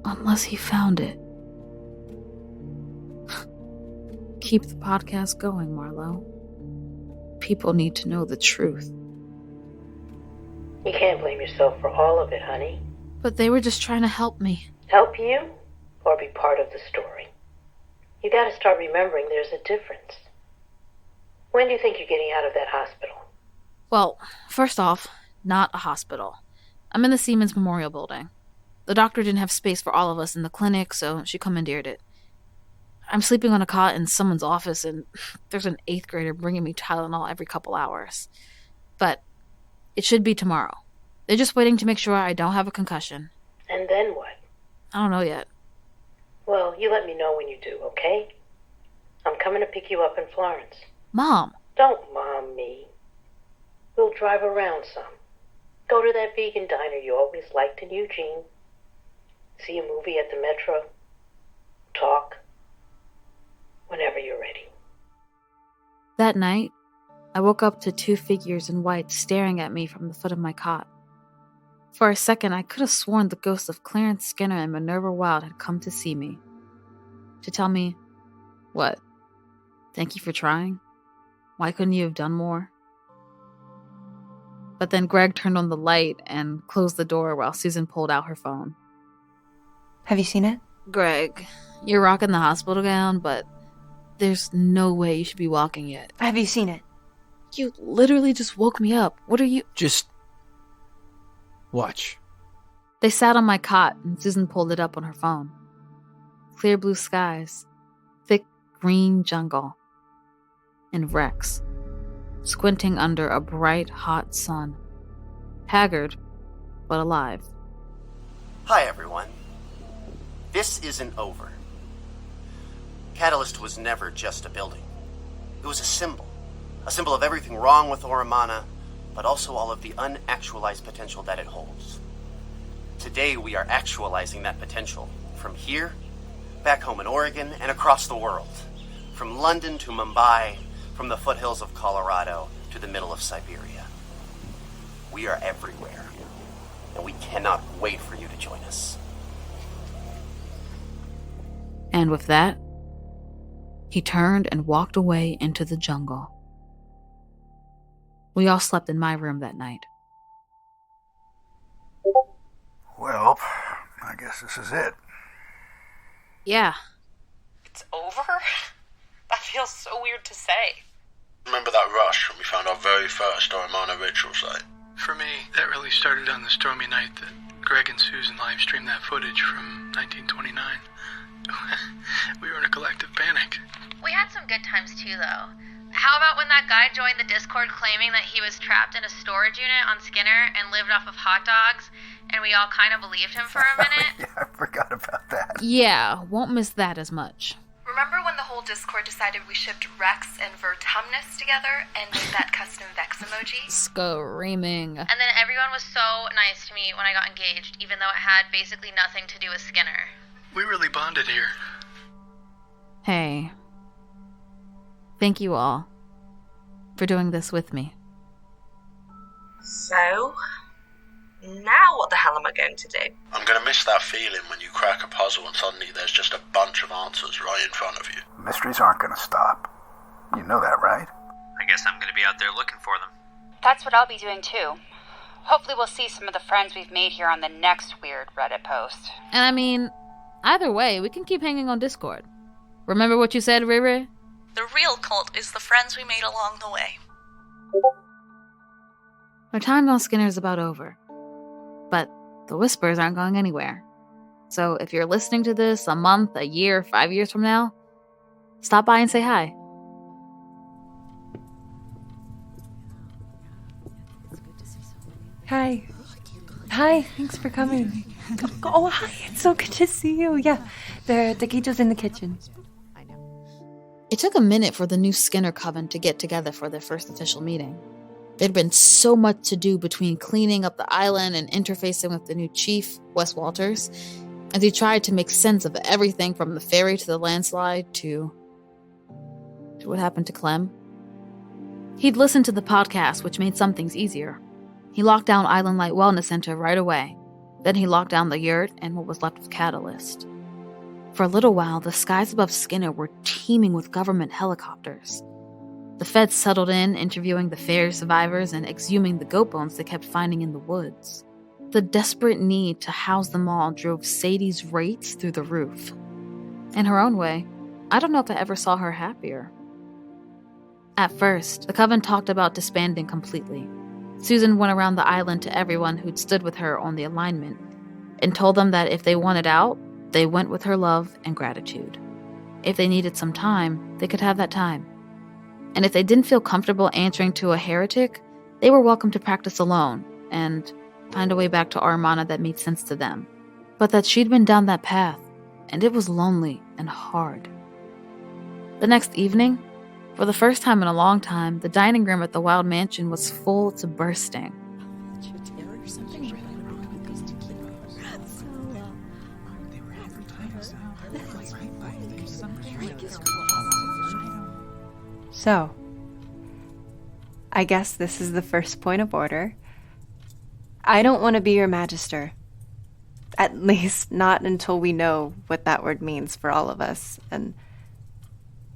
Unless he found it. Keep the podcast going, Marlo. People need to know the truth. You can't blame yourself for all of it, honey. But they were just trying to help me. Help you, or be part of the story? You gotta start remembering there's a difference. When do you think you're getting out of that hospital? Well, first off, not a hospital. I'm in the Siemens Memorial Building. The doctor didn't have space for all of us in the clinic, so she commandeered it. I'm sleeping on a cot in someone's office, and there's an 8th grader bringing me Tylenol every couple hours. But it should be tomorrow. They're just waiting to make sure I don't have a concussion. And then what? I don't know yet. Well, you let me know when you do, okay? I'm coming to pick you up in Florence. Mom! Don't mom me. We'll drive around some. Go to that vegan diner you always liked in Eugene. See a movie at the Metro. Talk. Whenever you're ready. That night, I woke up to 2 figures in white staring at me from the foot of my cot. For a second, I could have sworn the ghosts of Clarence Skinner and Minerva Wild had come to see me. To tell me, what? Thank you for trying? Why couldn't you have done more? But then Greg turned on the light and closed the door while Susan pulled out her phone. Have you seen it? Greg, you're rocking the hospital gown, but there's no way you should be walking yet. Have you seen it? You literally just woke me up. What are you... Just... watch. They sat on my cot and Susan pulled it up on her phone. Clear blue skies. Thick green jungle. And Rex, squinting under a bright, hot sun. Haggard, but alive. Hi, everyone. This isn't over. Catalyst was never just a building. It was a symbol of everything wrong with Oromana, but also all of the unactualized potential that it holds. Today, we are actualizing that potential from here, back home in Oregon, and across the world. From London to Mumbai, from the foothills of Colorado to the middle of Siberia. We are everywhere, and we cannot wait for you to join us. And with that, he turned and walked away into the jungle. We all slept in my room that night. Well, I guess this is it. Yeah. It's over? That feels so weird to say. Remember that rush when we found our very first Oromana ritual site? For me, that really started on the stormy night that Greg and Susan live-streamed that footage from 1929. We were in a collective panic. We had some good times too, though. How about when that guy joined the Discord claiming that he was trapped in a storage unit on Skinner and lived off of hot dogs, and we all kind of believed him for a minute? Yeah, I forgot about that. Yeah, won't miss that as much. Remember when the whole Discord decided we shipped Rex and Vertumnus together and made that custom Vex emoji? Screaming. And then everyone was so nice to me when I got engaged, even though it had basically nothing to do with Skinner. We really bonded here. Hey. Thank you all for doing this with me. So, now what the hell am I going to do? I'm gonna miss that feeling when you crack a puzzle and suddenly there's just a bunch of answers right in front of you. Mysteries aren't gonna stop. You know that, right? I guess I'm gonna be out there looking for them. That's what I'll be doing too. Hopefully we'll see some of the friends we've made here on the next weird Reddit post. And I mean, either way, we can keep hanging on Discord. Remember what you said, Riri? The real cult is the friends we made along the way. Our time on Skinner is about over. But the whispers aren't going anywhere. So if you're listening to this a month, a year, 5 years from now, stop by and say hi. Hi. Hi, thanks for coming. Oh, hi, it's so good to see you. Yeah, the taquitos in the kitchen. It took a minute for the new Skinner Coven to get together for their first official meeting. There'd been so much to do between cleaning up the island and interfacing with the new chief, Wes Walters, as he tried to make sense of everything from the ferry to the landslide to what happened to Clem. He'd listened to the podcast, which made some things easier. He locked down Island Light Wellness Center right away. Then he locked down the yurt and what was left of Catalyst. For a little while, the skies above Skinner were teeming with government helicopters. The feds settled in, interviewing the ferry survivors and exhuming the goat bones they kept finding in the woods. The desperate need to house them all drove Sadie's rates through the roof. In her own way, I don't know if I ever saw her happier. At first, the Coven talked about disbanding completely. Susan went around the island to everyone who'd stood with her on the alignment and told them that if they wanted out, they went with her love and gratitude. If they needed some time, they could have that time. And if they didn't feel comfortable answering to a heretic, they were welcome to practice alone and find a way back to Aramana that made sense to them. But that she'd been down that path, and it was lonely and hard. The next evening, for the first time in a long time, the dining room at the Wild Mansion was full to bursting. So, I guess this is the first point of order. I don't want to be your magister. At least not until we know what that word means for all of us, and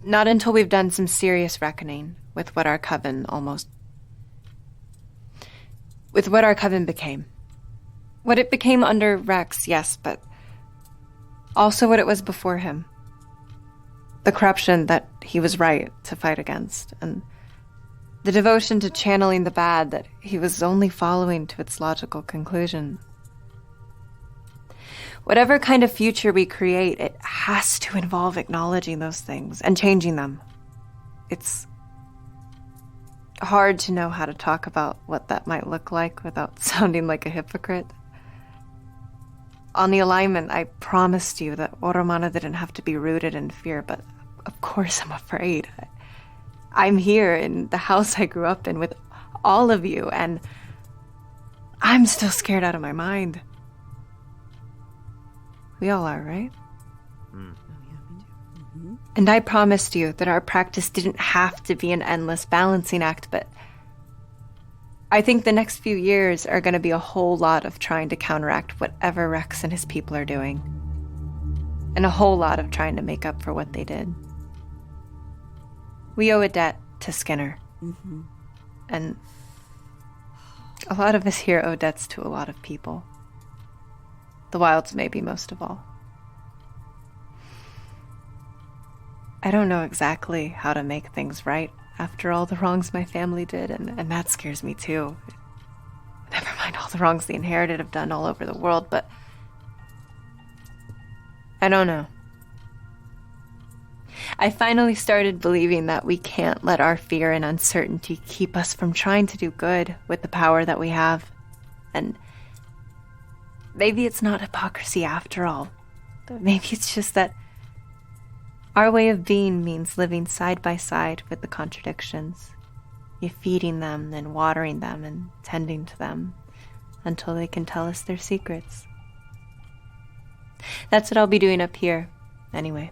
not until we've done some serious reckoning with what our coven became. What it became under Rex, yes, but also what it was before him. The corruption that he was right to fight against, and the devotion to channeling the bad that he was only following to its logical conclusion. Whatever kind of future we create, it has to involve acknowledging those things and changing them. It's hard to know how to talk about what that might look like without sounding like a hypocrite. On the alignment, I promised you that Aramana didn't have to be rooted in fear, but of course I'm afraid. I'm here in the house I grew up in with all of you, and I'm still scared out of my mind. We all are, right? And I promised you that our practice didn't have to be an endless balancing act, but I think the next few years are going to be a whole lot of trying to counteract whatever Rex and his people are doing. And a whole lot of trying to make up for what they did. We owe a debt to Skinner. And a lot of us here owe debts to a lot of people. The Wilds maybe most of all. I don't know exactly how to make things right after all the wrongs my family did, and that scares me too. Never mind all the wrongs the Inherited have done all over the world, but I don't know. I finally started believing that we can't let our fear and uncertainty keep us from trying to do good with the power that we have. And maybe it's not hypocrisy after all. Maybe it's just that our way of being means living side by side with the contradictions. You feeding them and watering them and tending to them until they can tell us their secrets. That's what I'll be doing up here, anyway.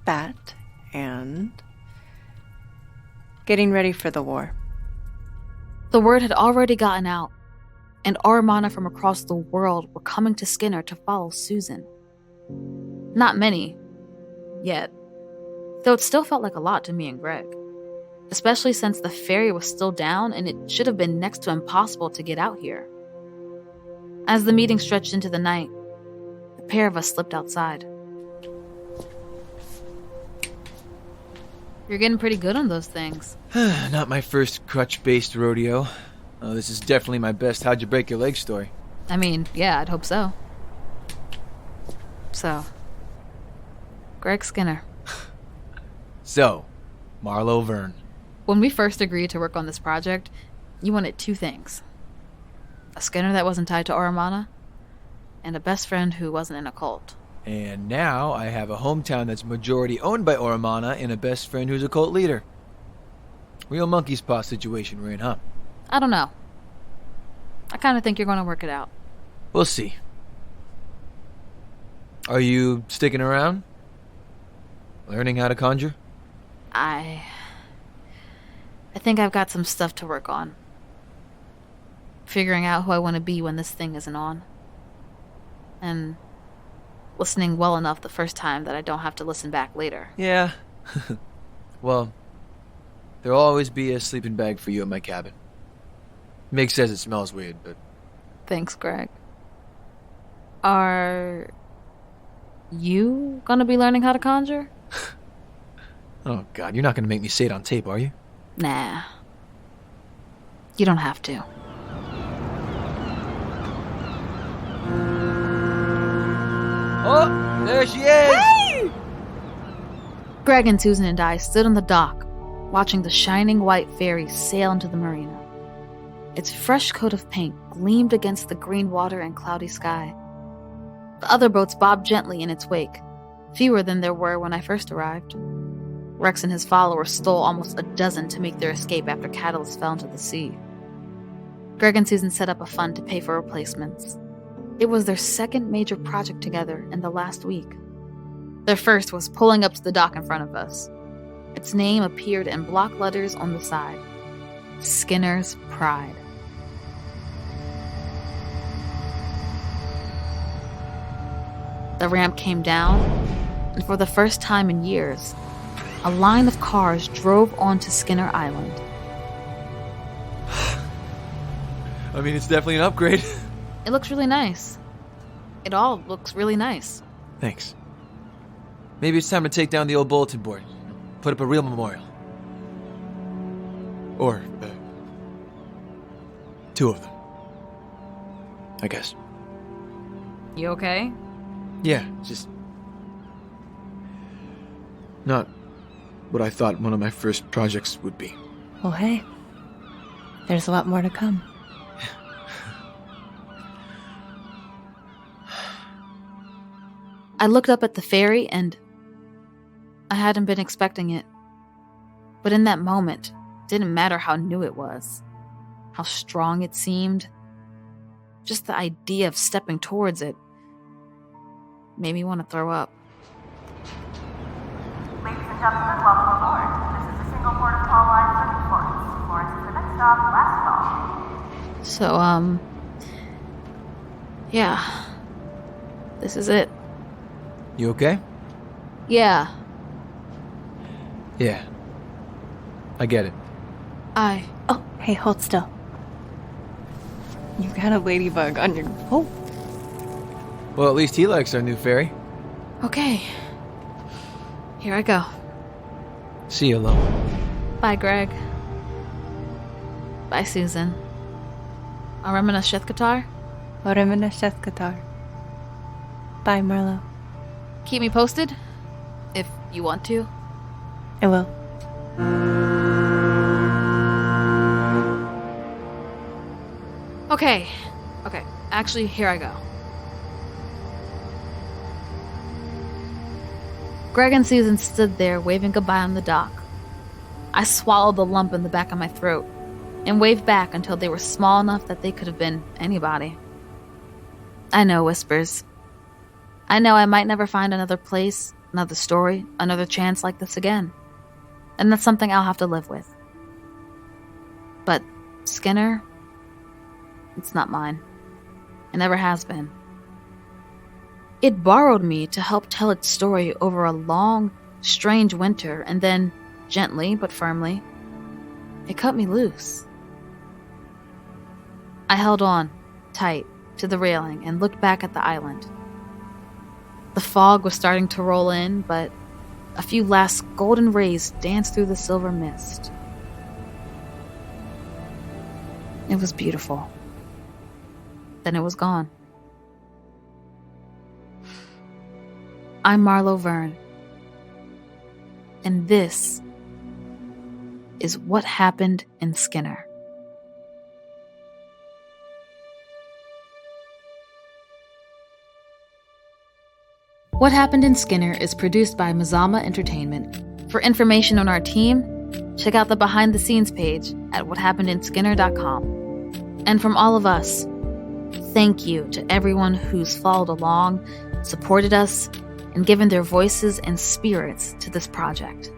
That and getting ready for the war. The word had already gotten out, and Aramana from across the world were coming to Skinner to follow Susan. Not many, yet, though it still felt like a lot to me and Greg, especially since the ferry was still down and it should have been next to impossible to get out here. As the meeting stretched into the night, the pair of us slipped outside. You're getting pretty good on those things. Not my first crutch-based rodeo. Oh, this is definitely my best how'd you break your leg story. I mean, yeah, I'd hope so. So, Greg Skinner. So, Marlo Verne. When we first agreed to work on this project, You wanted two things. A Skinner that wasn't tied to Oromana, and a best friend who wasn't in a cult. And now I have a hometown that's majority owned by Oromana and a best friend who's a cult leader. Real monkey's paw situation we're in, huh? I don't know. I kind of think you're going to work it out. We'll see. Are you sticking around? Learning how to conjure? I think I've got some stuff to work on. Figuring out who I want to be when this thing isn't on. And listening well enough the first time that I don't have to listen back later. Yeah. Well, there'll always be a sleeping bag for you at my cabin. Mick says it smells weird, but... Thanks, Greg. Are you gonna be learning how to conjure? Oh, God, you're not gonna make me say it on tape, are you? Nah. You don't have to. Oh, there she is! Hey! Greg and Susan and I stood on the dock, watching the shining white ferry sail into the marina. Its fresh coat of paint gleamed against the green water and cloudy sky. The other boats bobbed gently in its wake, fewer than there were when I first arrived. Rex and his followers stole almost a dozen to make their escape after Catalyst fell into the sea. Greg and Susan set up a fund to pay for replacements. It was their second major project together in the last week. Their first was pulling up to the dock in front of us. Its name appeared in block letters on the side. Skinner's Pride. The ramp came down, and for the first time in years, a line of cars drove onto Skinner Island. I mean, it's definitely an upgrade. It looks really nice. It all looks really nice. Thanks. Maybe it's time to take down the old bulletin board. Put up a real memorial. Or, two of them. I guess. You okay? Yeah, just... not what I thought one of my first projects would be. Well, hey. There's a lot more to come. I looked up at the ferry and I hadn't been expecting it. But in that moment, it didn't matter how new it was, how strong it seemed. Just the idea of stepping towards it made me want to throw up. Ladies and gentlemen, welcome aboard. This is a single port of call line serving Florence. Florence is the next stop, last call. So, yeah. This is it. You okay? Yeah. Yeah. I get it. Oh, hey, hold still. You've got a ladybug on your... Oh. Well, at least he likes our new ferry. Okay. Here I go. See you, Lo. Bye, Greg. Bye, Susan. Aramana Shethkatar? Aramana Shethkatar. Bye, Marlo. Keep me posted, if you want to. I will. Okay. Actually, here I go. Greg and Susan stood there, waving goodbye on the dock. I swallowed the lump in the back of my throat and waved back until they were small enough that they could have been anybody. I know, Whispers. I know I might never find another place, another story, another chance like this again. And that's something I'll have to live with. But Skinner, it's not mine. It never has been. It borrowed me to help tell its story over a long, strange winter, and then, gently but firmly, it cut me loose. I held on, tight, to the railing and looked back at the island. The fog was starting to roll in, but a few last golden rays danced through the silver mist. It was beautiful. Then it was gone. I'm Marlo Verne. And this is what happened in Skinner. What Happened in Skinner is produced by Mazama Entertainment. For information on our team, check out the behind the scenes page at whathappendinSkinner.com. And from all of us, thank you to everyone who's followed along, supported us, and given their voices and spirits to this project.